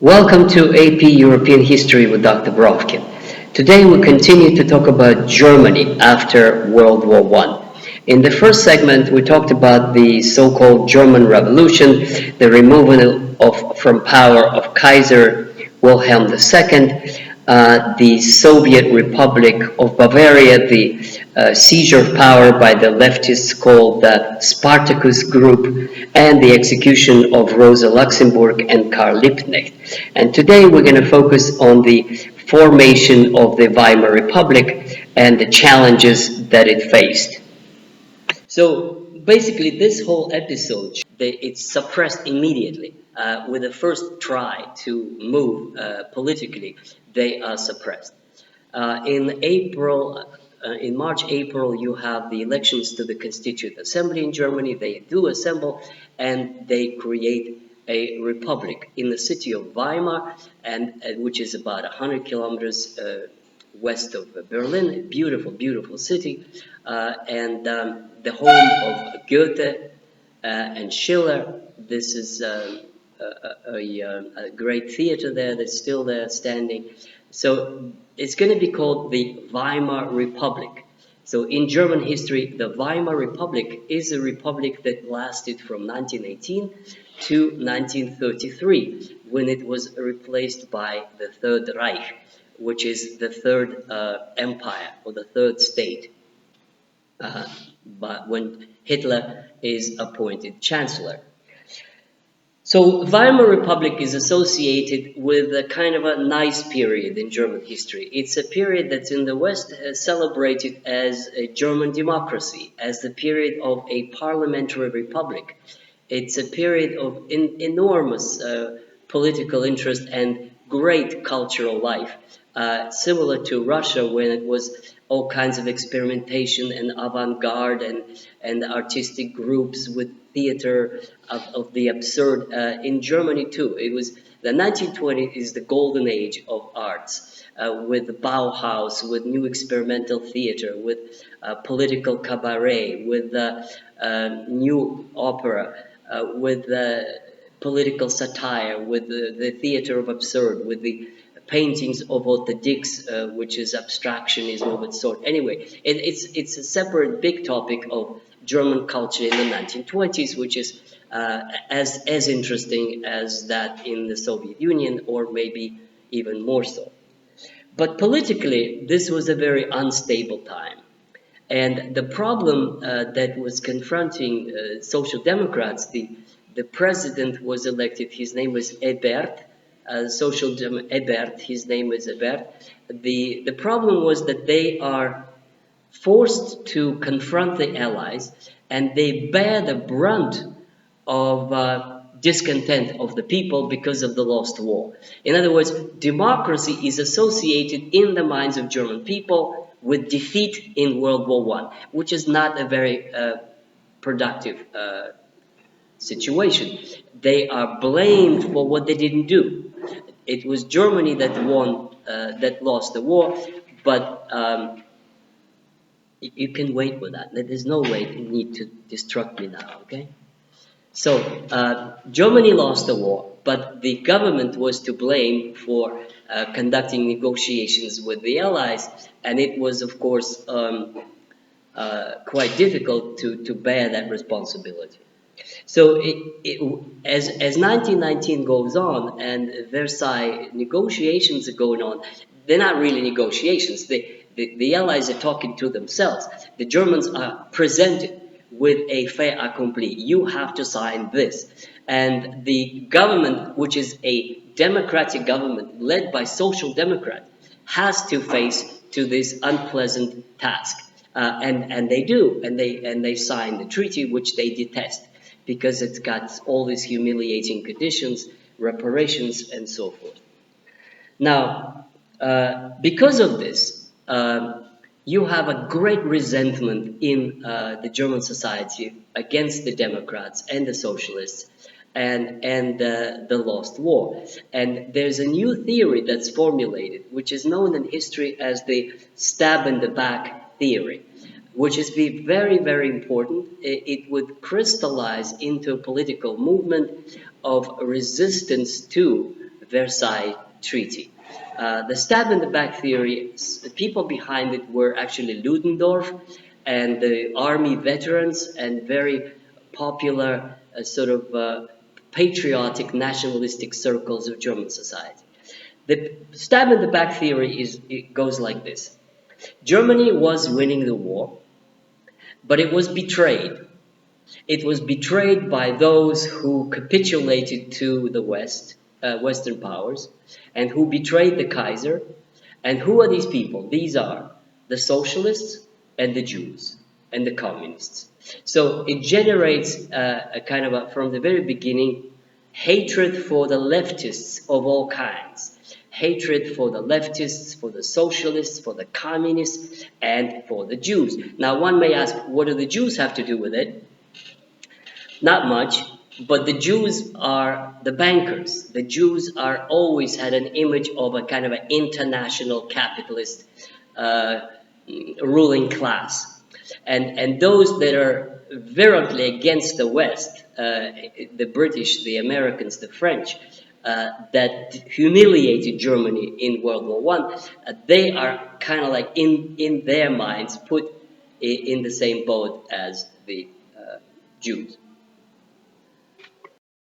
Welcome to AP European History with Dr. Brovkin. Today we continue to talk about Germany after World War I. In the first segment, we talked about the so-called German Revolution, the removal from power of Kaiser Wilhelm II, the Soviet Republic of Bavaria, the seizure of power by the leftists called the Spartacus Group, and the execution of Rosa Luxemburg and Karl Liebknecht. And today we're going to focus on the formation of the Weimar Republic and the challenges that it faced. So basically, this whole episode, it's suppressed immediately. With the first try to move politically, they are suppressed. In March, April, you have the elections to the Constituent Assembly in Germany. They do assemble and they create a republic in the city of Weimar, and which is about 100 kilometers west of Berlin. A beautiful, beautiful city, and the home of Goethe and Schiller. This is a great theater there that's still there standing. So it's going to be called the Weimar Republic. So in German history, the Weimar Republic is a republic that lasted from 1918 to 1933, when it was replaced by the Third Reich, which is the Third Empire or the Third State. But when Hitler is appointed Chancellor. So Weimar Republic is associated with a kind of a nice period in German history. It's a period that's in the West celebrated as a German democracy, as the period of a parliamentary republic. It's a period of enormous political interest and great cultural life, similar to Russia, when it was all kinds of experimentation and avant-garde and artistic groups with theater of the absurd. In Germany too, it was the 1920s is the golden age of arts, with Bauhaus, with new experimental theater, with political cabaret, with new opera, with political satire, with the theater of absurd, with the paintings of Otto Dix, which is abstractionism of its sort. Anyway, it's a separate big topic of German culture in the 1920s, which is as interesting as that in the Soviet Union, or maybe even more so. But politically, this was a very unstable time. And the problem that was confronting Social Democrats, the president was elected, his name was Ebert, Social Democrat Ebert, his name is Ebert. The problem was that they are forced to confront the Allies, and they bear the brunt of discontent of the people because of the lost war. In other words, democracy is associated in the minds of German people with defeat in World War I, which is not a very productive situation. They are blamed for what they didn't do. It was Germany that won, that lost the war, but you can wait for that. There's no way you need to distract me now, okay? So Germany lost the war, but the government was to blame for conducting negotiations with the Allies, and it was, of course, quite difficult to bear that responsibility. So as 1919 goes on and Versailles negotiations are going on, they're not really negotiations. The Allies are talking to themselves. The Germans are presented with a fait accompli. You have to sign this. And the government, which is a democratic government led by Social Democrats, has to face to this unpleasant task. And they do, and they sign the treaty, which they detest, because it's got all these humiliating conditions, reparations, and so forth. Now, because of this, you have a great resentment in the German society against the Democrats and the Socialists and the lost war. And there's a new theory that's formulated, which is known in history as the stab in the back theory, which is very, very important. It would crystallize into a political movement of resistance to Versailles Treaty. The stab in the back theory, the people behind it were actually Ludendorff and the army veterans and very popular sort of patriotic nationalistic circles of German society. The stab in the back theory it goes like this. Germany was winning the war, but it was betrayed. It was betrayed by those who capitulated to the West, Western powers, and who betrayed the Kaiser. And who are these people? These are the socialists and the Jews and the communists. So it generates a kind of from the very beginning, hatred for the leftists of all kinds. Hatred for the leftists, for the socialists, for the communists, and for the Jews. Now, one may ask, what do the Jews have to do with it? Not much, but the Jews are the bankers. The Jews are always had an image of a kind of an international capitalist ruling class. And those that are virulently against the West, the British, the Americans, the French, that humiliated Germany in World War One, they are kind of like in their minds put in the same boat as the Jews.